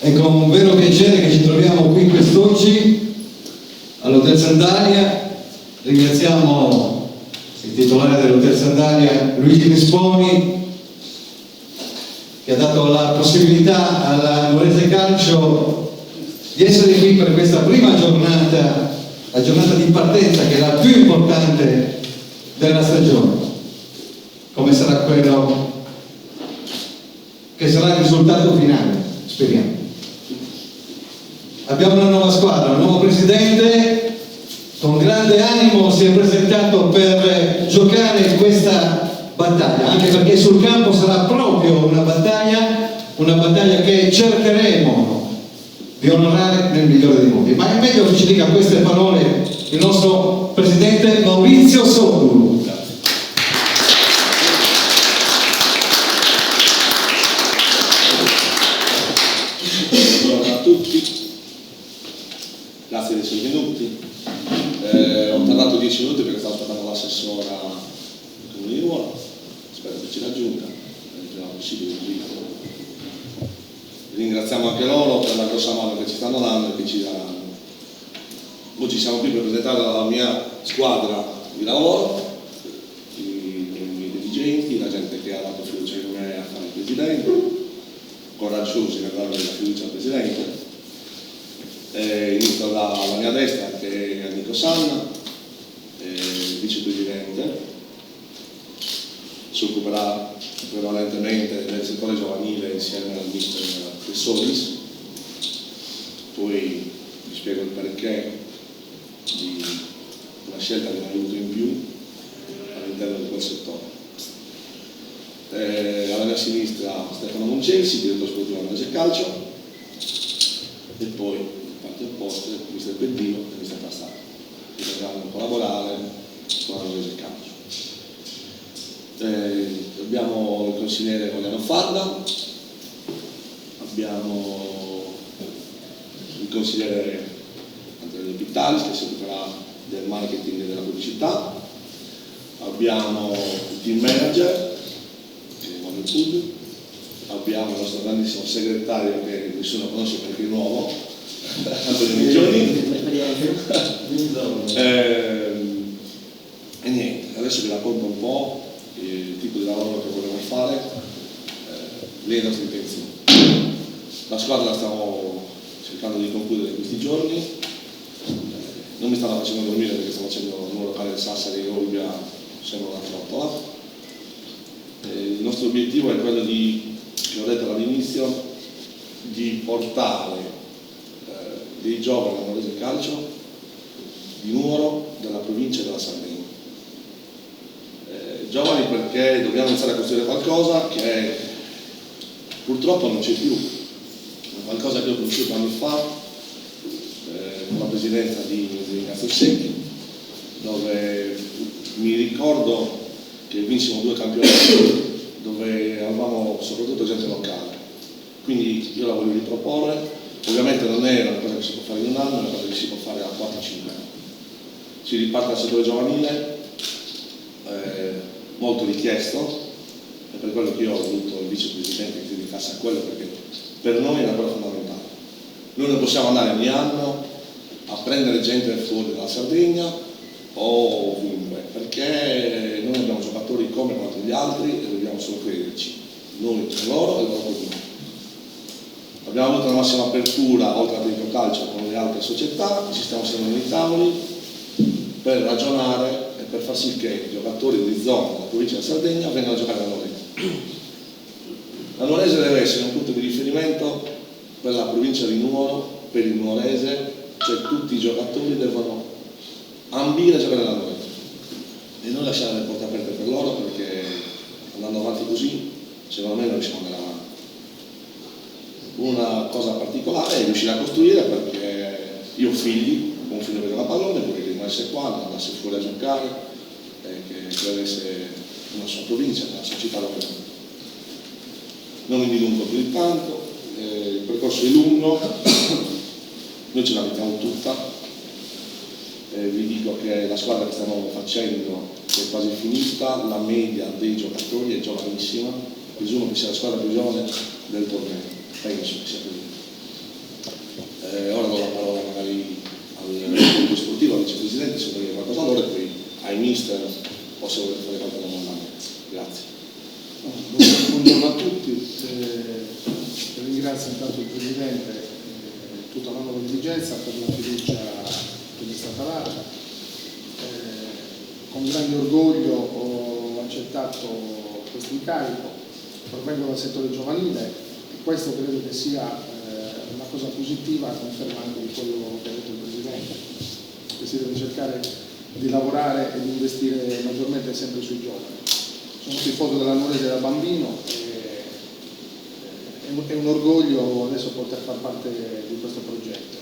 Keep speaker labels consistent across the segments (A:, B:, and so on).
A: È con un vero piacere che ci troviamo qui quest'oggi all'Hotel Sandalia. Ringraziamo il titolare dell'Hotel Sandalia, Luigi Nesponi, che ha dato la possibilità alla Nuorese Calcio di essere qui per questa prima giornata, la giornata di partenza, che è la più importante della stagione, come sarà quello che sarà il risultato finale, speriamo. Abbiamo una nuova squadra, un nuovo presidente, con grande animo si è presentato per giocare questa battaglia, anche perché sul campo sarà proprio una battaglia che cercheremo di onorare nel migliore dei modi. Ma è meglio che ci dica queste parole il nostro presidente Maurizio Sodulu.
B: Buongiorno a tutti, grazie dei suoi minuti. Ho tardato 10 minuti perché stavo aspettando l'assessora del Comune di Nuoro, spero che ci raggiunga il prima possibile. Ringraziamo anche loro per la grossa mano che ci stanno dando e che ci daranno. Oggi siamo qui per presentare la mia squadra di lavoro, i miei dirigenti, la gente che ha dato fiducia in me a fare il presidente, coraggiosi nel dare la fiducia al presidente. Inizio dalla mia destra, che è Enrico Sanna, vicepresidente, si occuperà prevalentemente del settore giovanile insieme al mister Tessoris. Poi vi spiego il perché di una scelta che mi ha aiuto in più all'interno di quel settore. Alla mia sinistra Stefano Moncelsi, direttore sportivo della Nuorese Calcio, e poi in parte opposte il mister Beddino e il mister Passato, che dovranno collaborare con la Nuorese Calcio. Abbiamo il consigliere Oriano Fadda, abbiamo il consigliere Antonio Pittalis, che si occuperà del marketing e della pubblicità, abbiamo il team manager, abbiamo il nostro grandissimo segretario che nessuno conosce perché è nuovo, Antonio Migioni. E niente, adesso vi racconto un po' il tipo di lavoro che volevo fare, le nostre intenzioni. La squadra la stiamo cercando di concludere in questi giorni, non mi stanno facendo dormire perché sto facendo un locale del Sassari e Olbia, sembra una trottola. Il nostro obiettivo è quello di, come ho detto all'inizio, di portare dei giovani alla Nuorese Calcio di Nuoro, della provincia e della Sardegna. Giovani perché dobbiamo iniziare a costruire qualcosa che purtroppo non c'è più, qualcosa che ho conosciuto anni fa con la presidenza di Ignazio Secchi, dove mi ricordo che vinsimo 2 campionati dove avevamo soprattutto gente locale, quindi io la voglio riproporre. Ovviamente non è una cosa che si può fare in un anno, è una cosa che si può fare a 4-5 anni. Si riparte dal settore giovanile, molto richiesto, e per quello che io ho voluto il vicepresidente che si dedicasse a quello, perché per noi è una cosa fondamentale. Noi non possiamo andare ogni anno a prendere gente fuori dalla Sardegna o ovunque, perché noi abbiamo giocatori come quanti gli altri e dobbiamo solo crederci, noi per loro e loro per noi. Abbiamo avuto la massima apertura oltre all'Atletico Calcio con le altre società, ci stiamo sedendo nei tavoli per ragionare e per far sì che i giocatori di zona della provincia della Sardegna vengano a giocare a Nuorese. La Nuorese deve essere un punto di riferimento per la provincia di Nuoro, per il nuorese, cioè tutti i giocatori devono ambire a giocare alla Nuorese e non lasciare le porte aperte per loro, perché andando avanti così secondo me non riusciamo ad andare avanti. Una cosa particolare è riuscire a costruire, perché io ho figli, un figlio che gioca a pallone, vorrei che rimanesse qua, non andasse fuori a giocare, che credesse nella sua provincia, nella sua città dove è. Non mi dilungo più di tanto, il percorso è lungo, noi ce la mettiamo tutta, vi dico che la squadra che stiamo facendo è quasi finita, la media dei giocatori è giovanissima, presumo che sia la squadra più giovane del torneo, penso che sia così. Ora do la parola magari al gruppo sportivo, al vicepresidente, se vuole dire qualcosa loro, e poi ai mister, o se volete fare qualche domanda. Grazie.
C: Buongiorno a tutti, ringrazio intanto il Presidente e tutta la nuova dirigenza per la fiducia che mi è stata data. Con grande orgoglio ho accettato questo incarico, provengo dal settore giovanile e questo credo che sia una cosa positiva, confermando di quello che ha detto il Presidente, che si deve cercare di lavorare e di investire maggiormente sempre sui giovani. Sono tifoso della Nuorese da bambino e è un orgoglio adesso poter far parte di questo progetto.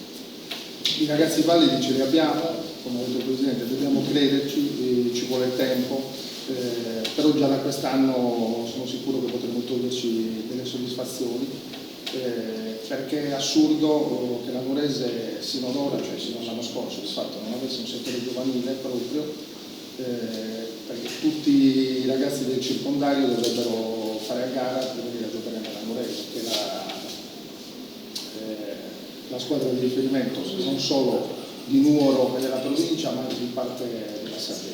C: I ragazzi validi ce li abbiamo, come ha detto il Presidente, dobbiamo crederci, ci vuole tempo, però già da quest'anno sono sicuro che potremo toglierci delle soddisfazioni, perché è assurdo che la Nuorese sino ad ora, cioè sino all'anno scorso, di fatto non avesse un settore giovanile proprio, perché tutti i ragazzi del circondario dovrebbero fare a gara per venire a giocare nella Nuorese, che è la squadra di riferimento non solo di Nuoro e della provincia, ma anche di parte della Sardegna.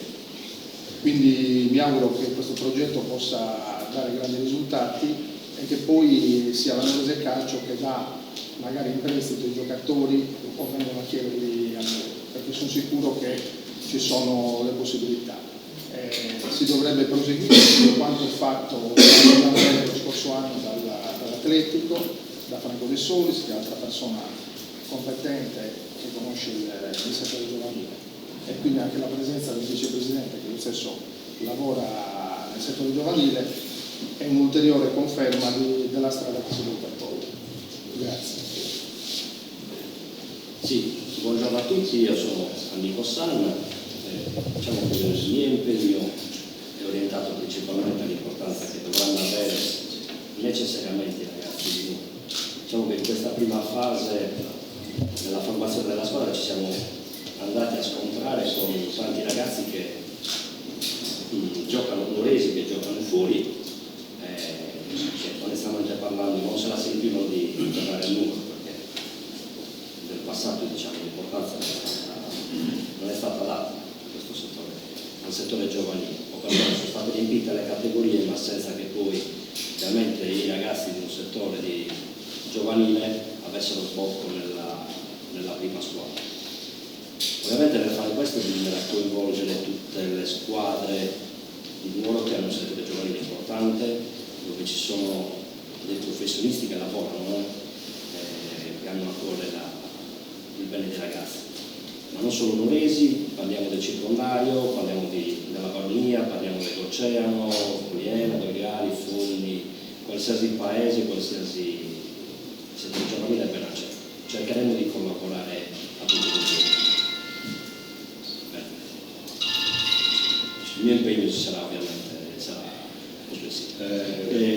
C: Quindi mi auguro che questo progetto possa dare grandi risultati e che poi sia la Nuorese Calcio che dà magari in prestito i giocatori o vengono a chiederli a noi, perché sono sicuro che ci sono le possibilità. Si dovrebbe proseguire su quanto fatto lo scorso anno dall'Atletico, da Franco De Solis, che è un'altra persona competente che conosce il settore giovanile, e quindi anche la presenza del vicepresidente, che lui stesso lavora nel settore giovanile, è un'ulteriore conferma della strada che si deve percorrere. Grazie.
D: Sì, buongiorno a tutti, io sono Amico San. Diciamo che il mio impegno è orientato principalmente all'importanza che dovranno avere necessariamente i ragazzi di noi. Diciamo che in questa prima fase della formazione della squadra ci siamo andati a scontrare con tanti ragazzi che giocano nuoresi, che giocano fuori, che onestamente parlando non se la sentivano di giocare a Nuoro, perché nel passato diciamo l'importanza non è stata data al settore giovanile, o perlomeno sono state riempite le categorie, ma senza che poi chiaramente i ragazzi di un settore giovanile avessero sbocco nella prima squadra. Ovviamente nel fare questo bisognerà coinvolgere tutte le squadre di Nuoro che hanno un settore giovanile importante, dove ci sono dei professionisti che lavorano, che hanno a cuore il bene dei ragazzi. Ma non solo nuoresi, parliamo del circondario, parliamo della Baronia, parliamo dell'Oceano, Poliena, Vergali, Fondi, qualsiasi paese, qualsiasi settore giovanile appena c'è. Cercheremo di collaborare a tutti i livelli. Il mio impegno sarà complessivo.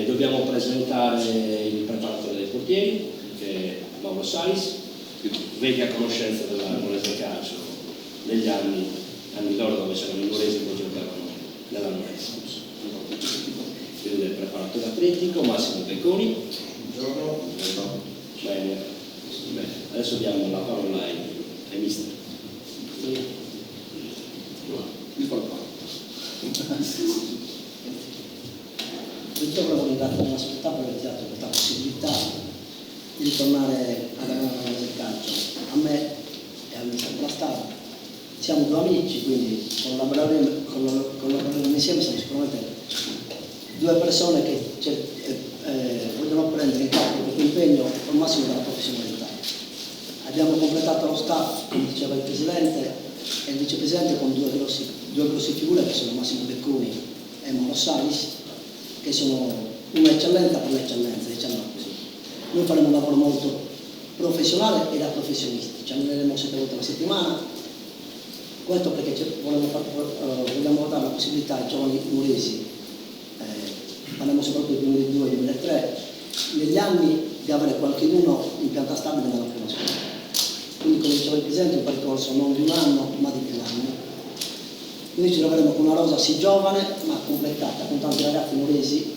D: Dobbiamo presentare il preparatore dei portieri, che è Mauro Sais, vecchia conoscenza della Nuorese Calcio negli anni d'oro, dove c'erano i nuoresi che giocavano nella Nuorese. Quindi del preparatore atletico Massimo Becconi.
A: Buongiorno.
D: Bene. Adesso diamo la parola ai mister.
E: Io volevo dare una società per aver dato questa possibilità di ritornare ad allenare del calcio. A me e al mister Blastaro siamo due amici, quindi collaboreremo insieme, siamo sicuramente due persone che vogliono prendere in carico questo impegno al massimo della professionalità. Abbiamo completato lo staff, come diceva il Presidente e il Vicepresidente, con due grossi figure che sono Massimo Becconi e Mauro Salis, che sono un'eccellenza per l'eccellenza, diciamo così. Noi faremo un lavoro molto professionale e da professionisti, ci alleneremo 7 volte alla settimana, questo perché vogliamo dare la possibilità ai giovani nuoresi, parliamo soprattutto del 2002 e 2003, negli anni di avere qualcuno in pianta stabile nella prima squadra. Quindi, come diceva il Presidente, un percorso non di un anno ma di più anni. Quindi ci troveremo con una rosa sì giovane ma completata, con tanti ragazzi nuoresi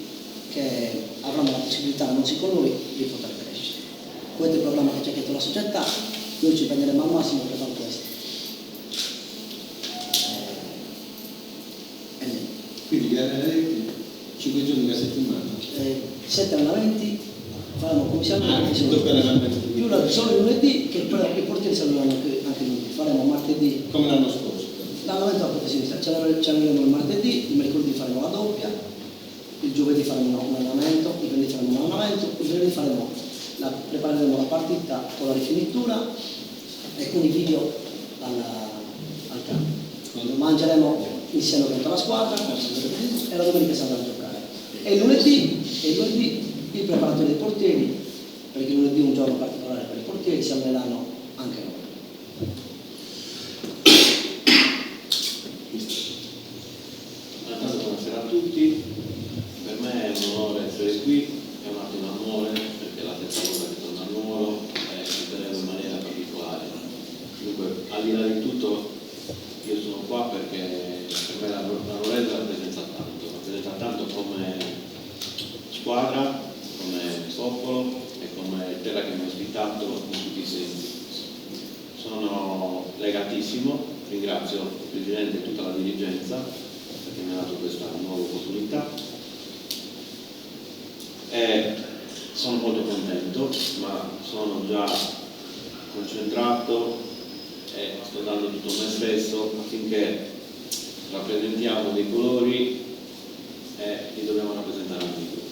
E: che avranno la possibilità, non sì con noi, di poter crescere. Questo è il programma che ci ha chiesto la società. noi ci prenderemo al massimo per fare questo. E niente.
F: Quindi gare allenamenti 5 giorni a settimana.
E: 7 allenamenti, faremo come siamo
F: Dopo allenamento
E: più solo il lunedì, che poi i portieri saranno anche lunedì. Faremo martedì
F: come l'anno scorso.
E: l'allenamento della professionista, ci alleniamo il martedì, il mercoledì faremo la doppia, il giovedì faremo un allenamento, il venerdì faremo un allenamento, il venerdì prepareremo la partita con la rifinitura e con i video al campo. Mangeremo insieme contro la squadra e la domenica si andrà a giocare. E il lunedì il preparatore dei portieri, perché lunedì è un giorno particolare per i portieri, si alleneranno anche loro.
G: Intanto buonasera a tutti, per me è un onore essere qui, è un attimo amore perché è la terza volta che torno a Nuoro e ci tenevo in maniera particolare. Dunque, al di là di tutto, io sono qua perché per me la Nuorese rappresenta tanto come squadra, come popolo e come terra che mi ha ospitato in tutti i sensi. Sono legatissimo, ringrazio il Presidente e tutta la dirigenza perché mi ha dato questa nuova opportunità e sono molto contento, ma sono già concentrato e sto dando tutto me stesso affinché rappresentiamo dei colori e li dobbiamo rappresentare anche qui.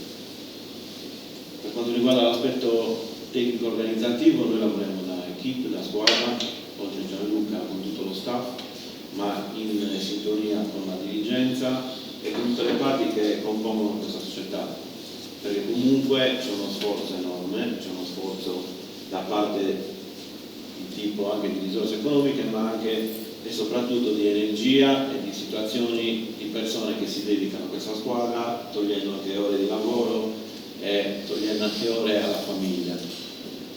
G: Per quanto riguarda l'aspetto tecnico organizzativo, noi lavoriamo da equipe, da squadra, oltre a Gianluca con tutto lo staff, ma in sintonia con la dirigenza e con tutte le parti che compongono questa società, perché comunque c'è uno sforzo enorme, c'è uno sforzo da parte di tipo anche di risorse economiche, ma anche e soprattutto di energia e di situazioni di persone che si dedicano a questa squadra, togliendo anche ore di lavoro e togliendo anche ore alla famiglia,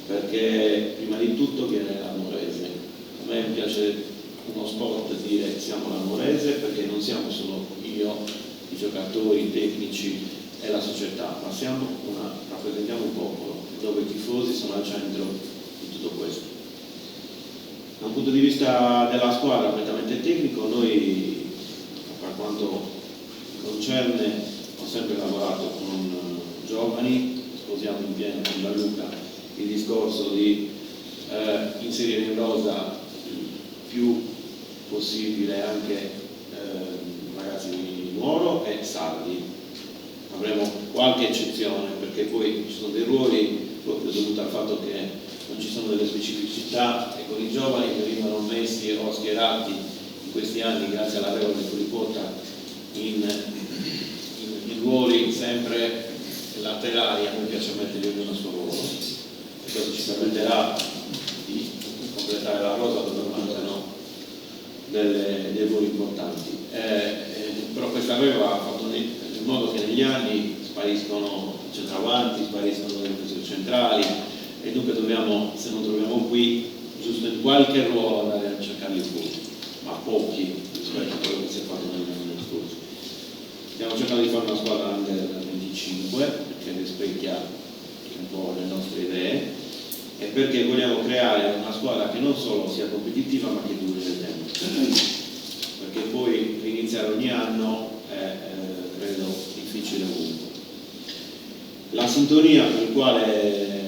G: perché prima di tutto viene la Nuorese. A me piace uno sport dire siamo la Nuorese perché non siamo solo io, i giocatori, i tecnici e la società, ma rappresentiamo un popolo dove i tifosi sono al centro di tutto questo. Da un punto di vista della squadra prettamente tecnico, noi per quanto concerne ho sempre lavorato con giovani, sposiamo in pieno con Gianluca il discorso di inserire in rosa più possibile anche ragazzi di Nuoro e sardi. Avremo qualche eccezione perché poi ci sono dei ruoli proprio dovuti al fatto che non ci sono delle specificità e con i giovani che vengono messi o schierati in questi anni grazie alla regola del fuoriquota in ruoli sempre laterali, a noi piace mettere ognuno il suo ruolo e questo ci permetterà di completare la rosa dove mancano dei ruoli importanti. Però questa regola ha fatto in modo che negli anni spariscono i centravanti, spariscono le posizioni centrali e dunque dobbiamo, se non troviamo qui, giusto in qualche ruolo andare a cercarli fuori, ma pochi rispetto a quello che si è fatto negli anni scorsi. Stiamo cercando di fare una squadra under 25 perché rispecchia un po' le nostre idee e perché vogliamo creare una squadra che non solo sia competitiva ma che duri nel tempo, perché poi riniziare ogni anno è credo difficile ovunque. La sintonia per il quale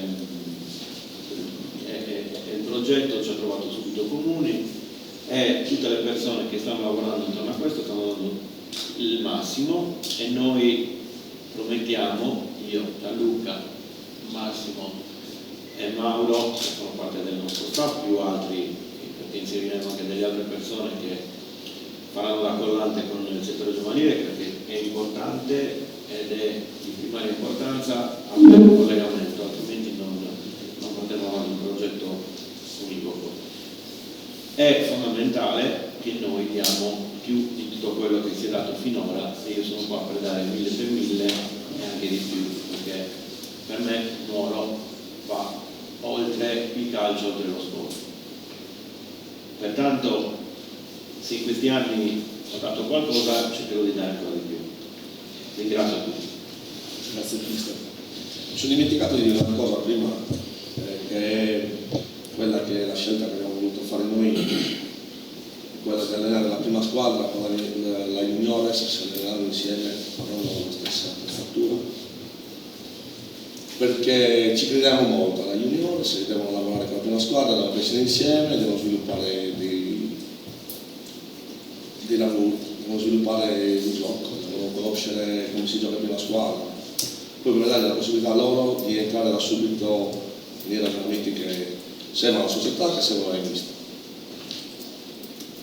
G: il progetto ci ha trovato subito comuni e tutte le persone che stanno lavorando intorno a questo stanno dando il massimo e noi promettiamo, io, Gianluca, Massimo e Mauro, che sono parte del nostro staff, più altri, perché inseriremo anche delle altre persone che faranno la collante con il settore giovanile perché è importante ed è di primaria importanza avere un collegamento, altrimenti non porteremo avanti un progetto univoco. È fondamentale che noi diamo più di tutto quello che si è dato finora e io sono qua per dare 1000 per 1000 e anche di più, perché per me Nuoro va oltre il calcio, oltre lo sport. Pertanto se in questi anni ho dato qualcosa cercherò di dare ancora di più. Ringrazio a tutti.
B: Grazie mister. Mi sono dimenticato di dire una cosa prima, che quella che è la scelta che abbiamo voluto fare noi, quella di allenare la prima squadra con la Juniores, si allenarono insieme, avevano la stessa attrezzatura, perché ci crediamo molto alla Juniores, devono lavorare con la prima squadra, devono crescere insieme, devono sviluppare dei lavori, devono sviluppare il gioco, devono conoscere come si gioca prima squadra, poi per dare la possibilità a loro di entrare da subito nei ragionamenti che servono alla società, che servono ai mister.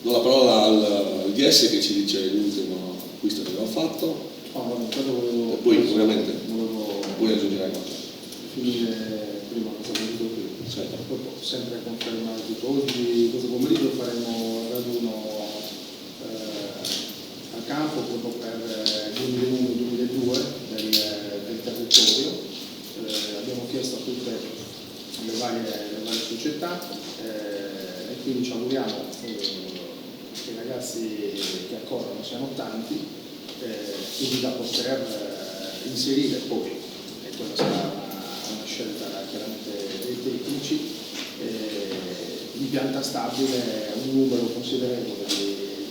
B: Do la parola al DS che ci dice l'ultimo acquisto che abbiamo fatto, e poi ovviamente puoi aggiungere qualcosa.
C: Finire prima cosa che dico qui.
B: Certo.
C: Dopo, sempre confermare tutto. Oggi, questo pomeriggio, faremo il raduno al campo proprio per 2001-2002 del territorio. Abbiamo chiesto a tutte le varie società e quindi ci auguriamo che i ragazzi che accorrono siano tanti, quindi da poter inserire poi, e quella sarà una scelta chiaramente dei tecnici, di pianta stabile un numero considerevole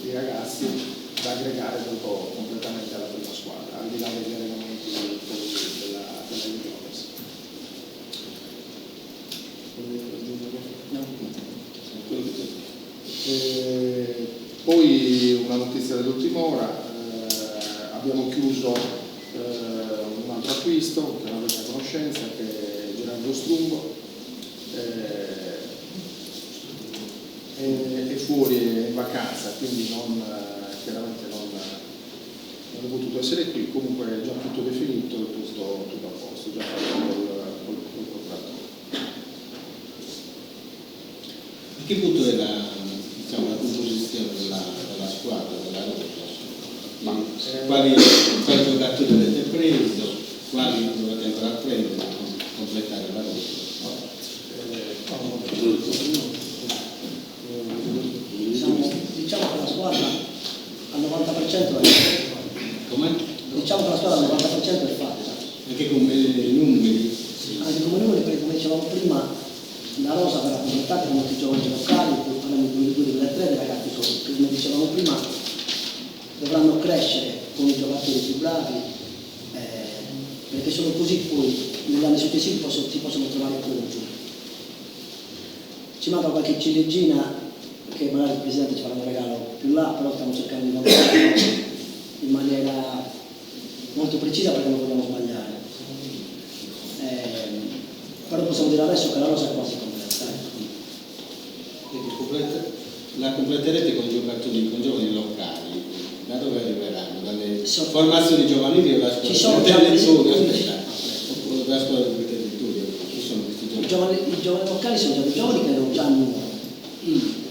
C: di ragazzi da aggregare dopo completamente alla prima squadra, al di là degli allenamenti della Juniores. Poi una notizia dell'ultima ora, abbiamo chiuso un altro acquisto che non avete a conoscenza, che è Gerardo Strumbo, è fuori, è in vacanza, quindi chiaramente non è potuto essere qui, comunque è già tutto definito e tutto a posto, già fatto col procuratore.
F: A che punto è la composizione della squadra, della rosa? Quali giocatori avete preso? Quali dovete ancora prendere per completare la rosa?
E: Diciamo che la squadra al 90% è
F: Come?
E: diciamo che la squadra al 90% è fatta.
F: Anche come numeri?
E: Anche come numeri, perché come dicevamo prima, la rosa verrà completata con molti giovani locali, poi parliamo di 2002-2003, dei ragazzi che come dicevamo prima dovranno crescere con i giocatori più bravi, perché solo così poi negli anni successivi si possono trovare congiunti. Ci manca qualche ciliegina che magari il Presidente ci farà un regalo più là, però stiamo cercando di lavorare in maniera molto precisa perché non vogliamo sbagliare. Però possiamo dire adesso che la rosa è quasi completa.
F: La completerete con giocatori, con giovani locali, da dove arriveranno? Dalle formazioni giovanili o da
E: Ci sono
F: scuola
E: già
F: del Sud?
E: questi-
F: O da scuola del territorio? Ci sono questi giovani?
E: I giovani locali sono già dei giovani che erano già a numero,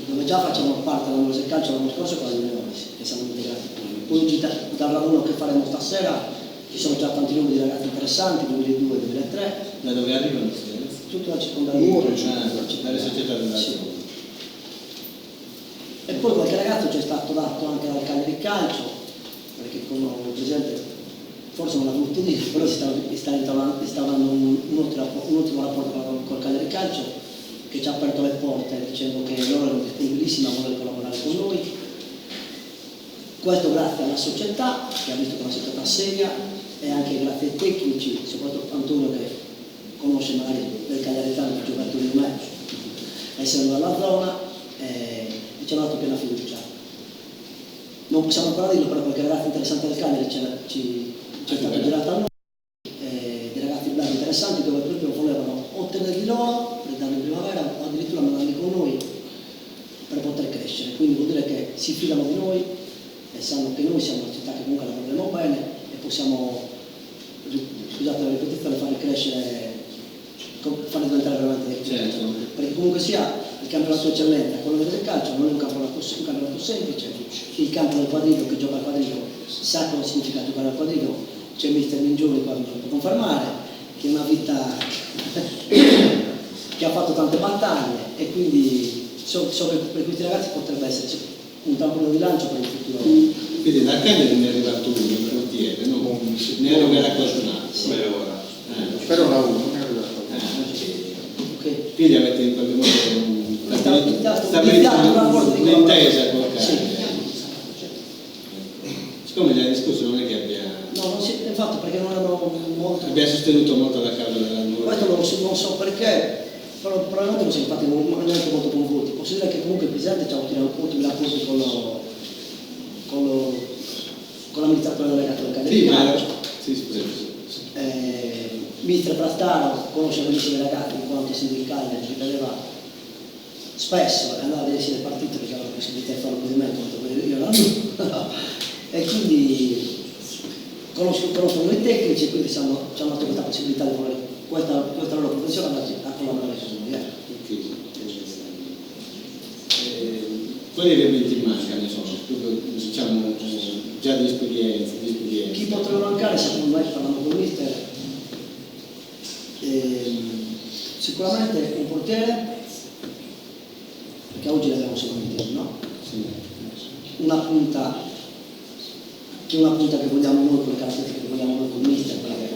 E: dove già facevano parte della nostra calcio l'anno scorso con la Juniores, che siamo integrati prima. Poi oggi dal raduno che faremo stasera ci sono già tanti numeri di ragazzi interessanti, 2002-2003,
F: Da dove arrivano questi ragazzi?
E: tutto da circondario.
F: Dalle società della
E: Sì.
F: zona.
E: E poi qualche ragazzo ci è stato dato anche dal Cagliari Calcio, perché come il Presidente forse non l'ha voluto dire, però si sta instaurando un ottimo rapporto col Cagliari Calcio, che ci ha aperto le porte dicendo che loro erano disponibilissimi a voler collaborare con noi. Questo grazie alla società, che ha visto che è una società seria, e anche grazie ai tecnici, soprattutto Antonio che conosce magari del Cagliari tanti giocatori di me, essendo dalla zona, e ci hanno dato piena fiducia. Non possiamo ancora dirlo, però qualche ragazzo interessante del Cagliari ci è stato girato a noi, dei ragazzi bravi interessanti dove proprio volevano ottenere di loro, per darli in primavera o addirittura mandarli con noi per poter crescere. Quindi vuol dire che si fidano di noi e sanno che noi siamo una città che comunque lavoriamo bene e possiamo, scusate la ripetizione, farli crescere, farli diventare veramente dei
F: Certo.
E: Perché comunque sia il campionato eccellenza, quello del calcio non è un campionato semplice, il campo del quadrigo che gioca al quadrigo sa cosa significa giocare al quadrigo, c'è mister Mingioni qua, mi può confermare, che è una vita che ha fatto tante battaglie e quindi so che per questi ragazzi potrebbe esserci un trampolino di lancio per il futuro.
F: Quindi da Cagliari ne è arrivato uno, il portiere, no? Ne arriverà qualcun altro.
G: Per ora.
C: Però la uno,
E: Ok.
F: Quindi avete in qualche modo sicuramente
E: un rapporto di
F: un'intesa con
E: Sì.
F: siccome gli anni scorsi non è che
E: No, non si, infatti perché non erano molto...
F: abbia sostenuto molto la causa della nuova.
E: Questo non so perché, però probabilmente non siamo stati neanche molto convinti. Posso dire che comunque il Presidente ci ha ottenuto rapporti con l'amministratore della Cattolica del
F: Sì, ma
E: Calcio.
F: sì, scusa.
E: Mister Prastaro conosce benissimo i ragazzi in quanto sindicale ci vedeva spesso, andava a vedersi le partite perché aveva la possibilità di fare un movimento, io no. E quindi conoscono i tecnici e quindi ci hanno dato questa possibilità di fare questa loro professione a collaborare con noi.
F: Quali elementi mancano sono? Diciamo già di esperienza.
E: Chi potrebbe mancare secondo me parlando con il mister? Sicuramente un portiere, perché oggi l'abbiamo solamente uno,
F: Sì.
E: una punta che vogliamo noi con le caratteristiche che vogliamo noi con il mister, perché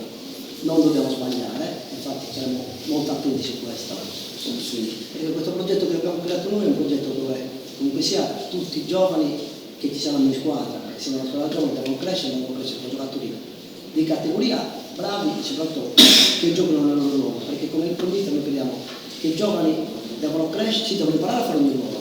E: non dobbiamo sbagliare, infatti saremo molto attenti su questo.
F: Sì.
E: Perché questo progetto che abbiamo creato noi è un progetto dove comunque sia tutti i giovani che ci saranno in squadra, perché siamo una squadra giovane, devono crescere con giocatori di categoria, bravi e soprattutto che giocano nel loro ruolo, perché come il mister noi crediamo che i giovani devono crescere, si devono imparare a fare ogni ruolo,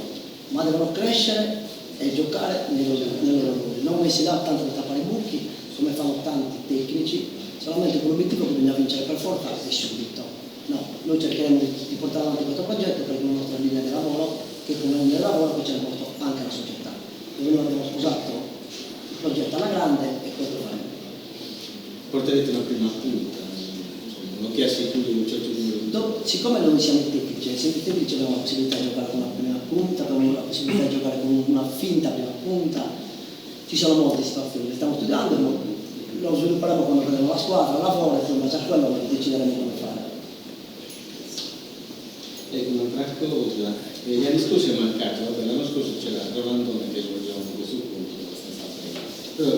E: ma devono crescere e giocare nei loro ruoli, non messi là tanto per tappare i buchi, come fanno tanti tecnici, solamente con l'obiettivo che bisogna vincere per forza e subito. No, noi cercheremo di portare avanti questo progetto perché è la nostra linea di lavoro, che come linea di lavoro poi c'è il porto anche alla società. Dove noi abbiamo sposato il progetto alla grande e questo faremo.
F: Porterete una prima punta, non che assicuri un certo numero di...
E: Siccome noi siamo tecnici, i tecnici abbiamo la possibilità di giocare con una prima punta, abbiamo la possibilità di giocare con una finta prima punta, ci sono molte situazioni, le stiamo studiando, lo svilupperemo quando vedremo la squadra, lavora, insomma c'è quello che decideremo come fare.
F: Ecco, un'altra cosa, gli anni scorsi è mancato, vabbè, l'anno scorso c'era Rolandone che svolgeva a questo punto, abbastanza prima, però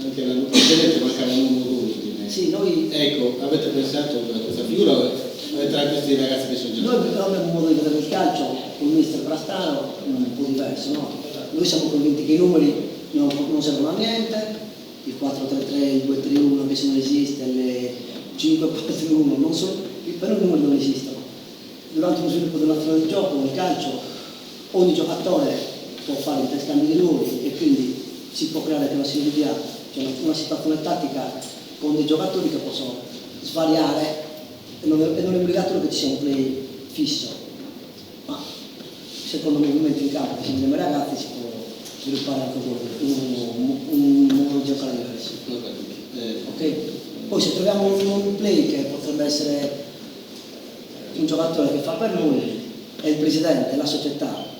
F: anche l'anno precedente mancavano uno ultime.
E: Sì, noi...
F: Ecco, avete pensato a questa figura tra questi ragazzi che sono già...
E: Noi abbiamo un modo di vedere il calcio con il mister Prastaro un po' diverso, no? Noi siamo convinti che i numeri non servono a niente, il 4-3-3, il 2-3-1 che se non esiste, le 5-4-1, non sono, per noi i numeri non esistono. Durante lo sviluppo dell'azione del gioco, nel calcio, ogni giocatore può fare interscambi di ruoli e quindi si può creare una sinergia, cioè una situazione tattica con dei giocatori che possono svariare e non è obbligatorio che ci sia un play fisso, ma secondo il movimento in campo che si insieme ai ragazzi si può sviluppare anche un modo di giocare diverso. Ok? Poi se troviamo un play che potrebbe essere un giocatore che fa per noi e il presidente, la società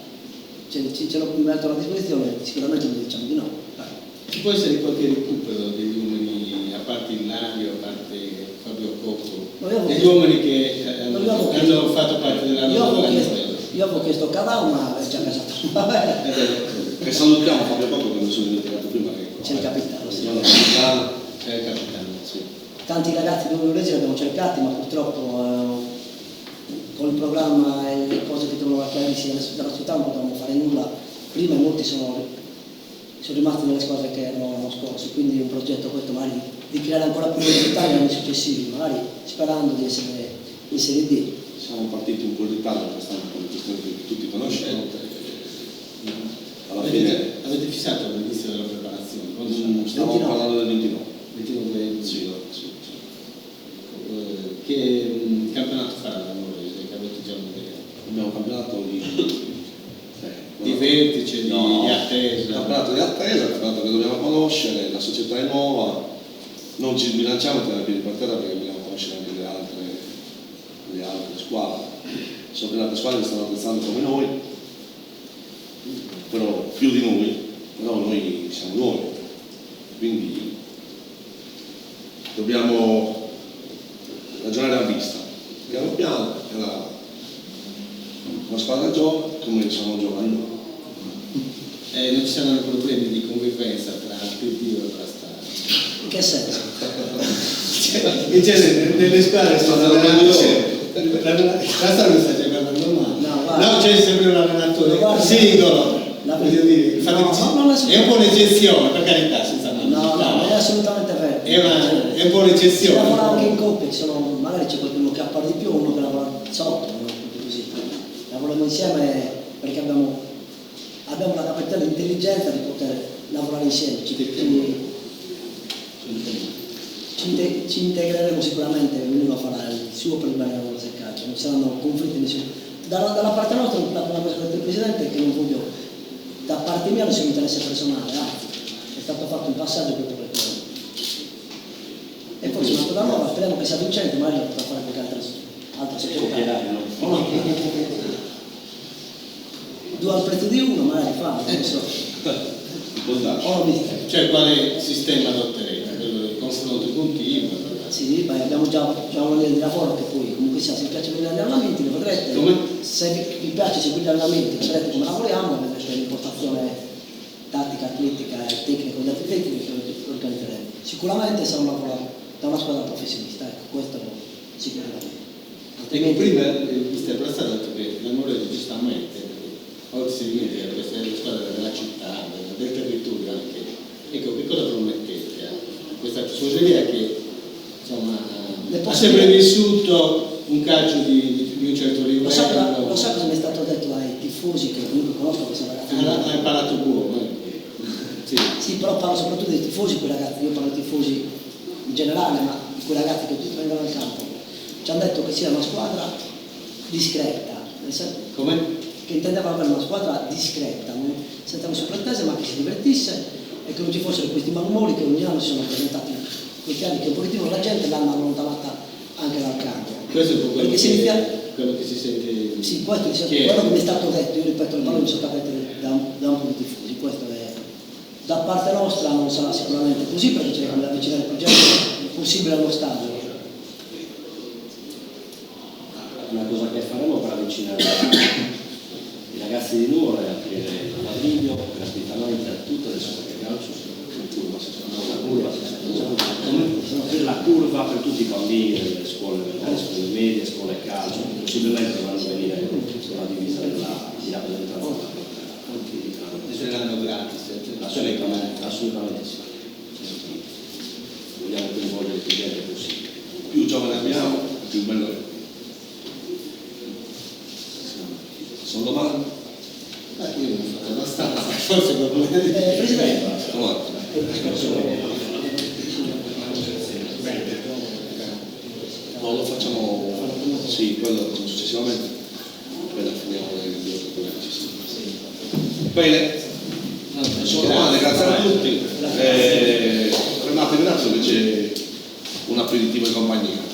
E: ce lo mettono a disposizione, sicuramente noi diciamo di no.
F: Ci può essere qualche recupero degli uomini, a parte Ilario, a parte Fabio Cocco, degli uomini che hanno fatto parte della nostra
E: io avevo chiesto Cadao, ma è già casato.
B: E salutiamo Fabio Cocco che mi sono dimenticato prima che
E: C'è il capitano, sì.
F: È il capitano, sì.
E: Tanti ragazzi di Udinese li abbiamo cercati, ma purtroppo con il programma e le cose che dovevano chiarirsi dalla città non potevamo fare nulla. Prima molti sono rimasti nelle squadre che erano l'anno scorso, quindi un progetto questo magari di creare ancora più velocità negli anni successivi, magari sperando di essere in Serie D.
B: siamo partiti un po' in ritardo quest'anno per le questioni che tutti conoscono. Alla fine
F: avete fissato l'inizio della preparazione?
B: Stiamo parlando del 29.
F: 29
B: Sì.
F: Che campionato farà la Nuorese? Che avete già un'idea?
B: Abbiamo un campionato
F: di vertice, di attesa.
B: Campionato di attesa, campionato che dobbiamo conoscere, la società è nuova, non ci sbilanciamo tra i piedi per terra perché dobbiamo conoscere anche le altre squadre. So che le altre squadre stanno attrezzando come noi, però più di noi, però noi siamo nuovi, quindi dobbiamo ragionare a vista, piano piano, è una squadra giovane come siamo giovani noi.
F: Non ci saranno problemi di convivenza tra PD e Prastaro.
E: In che senso?
F: In genere nelle squadre sono la Prastaro mi sta giocando male.
E: No,
F: No, No, c'è sempre un allenatore
E: Guarda,
F: singolo. Voglio dire,
E: no, non
F: è un po' un'eccezione, per carità, senza
E: No, non è assolutamente vero.
F: è un po'
E: Si
F: un'eccezione.
E: lavora anche in coppie, che sono, magari c'è qualcuno che appare di più, uno che lavora sotto, no? Così. Lavoriamo insieme perché abbiamo la capacità e l'intelligenza di poter lavorare insieme. Ci integreremo sicuramente, ognuno farà il suo per il bene della nostra calcio, non saranno conflitti nessuno. Dalla parte nostra, la cosa del Presidente è che non voglio, da parte mia non c'è un interesse personale, anzi, è stato fatto un passaggio proprio per quello. E poi c'è una cosa nuova, speriamo che sia vincente, magari la potrà fare qualche altra società. Due al prezzo di uno, magari fa, non so.
B: Può darsi.
E: O mister.
F: Cioè, quale sistema adotterete? Quello di confronto continuo?
E: Sì, beh, abbiamo già una linea di lavoro che poi comunque sia, se vi piace vedere gli allenamenti, lo vedrete.
F: Come?
E: Se vi piace seguire gli allenamenti, vedrete come lavoriamo, vedrete l'impostazione tattica, atletica e tecnica con gli altri tecnici che organizzeremo. Sicuramente sarà un lavoro da una squadra professionista, ecco, questo sicuramente.
F: Ecco, prima il mister Brassaro ha detto che l'amore giustamente, oggi si dimentica che questa è la squadra della città, del territorio anche. Ecco, che cosa promettete a questa tifoseria che insomma ha sempre vissuto un calcio di un certo livello?
E: Lo sa cosa mi è stato detto dai tifosi che comunque conosco questi ragazzi?
F: Ha imparato buono.
E: Sì, però parlo soprattutto dei tifosi, quei ragazzi, io parlo di tifosi in generale, ma di quei ragazzi che tutti vengono al campo. Ci hanno detto che sia una squadra discreta,
F: Come?
E: che intendevano avere una squadra discreta, senza nessuna pretesa, ma che si divertisse e che non ci fossero questi malumori che ogni anno si sono presentati questi anni, che un pochettino la gente l'hanno allontanata anche dal campo.
F: Questo è un po' quello,
E: Perché
F: quello che si sente.
E: sì, questo è
F: chiesto.
E: quello che mi è stato detto, io ripeto, le parole mi sono state dette da un po' di tifosi, questo è. Da parte nostra non sarà sicuramente così perché cerchiamo di avvicinare il progetto possibile allo stadio.
D: Una cosa che faremo per avvicinare i ragazzi di Nuoro è aprire il Naviglio gratuitamente a tutte le scuole di calcio aprire la curva per tutti i bambini delle scuole medie, scuole calcio, possibilmente dovranno venire con la divisa di rappresentanza.
F: Saranno gratis.
D: Assolutamente sì. Vogliamo coinvolgere più gente possibile.
B: Più giovane abbiamo, più bello è. Sono domande?
F: Io non ho fatto abbastanza, forse per me.
E: Presidente,
B: Domande? No, lo facciamo, sì, quello successivamente, poi la finiamo nel video. Bene, sono domande, grazie a tutti. Renato, ringrazio che c'è un aperitivo in compagnia.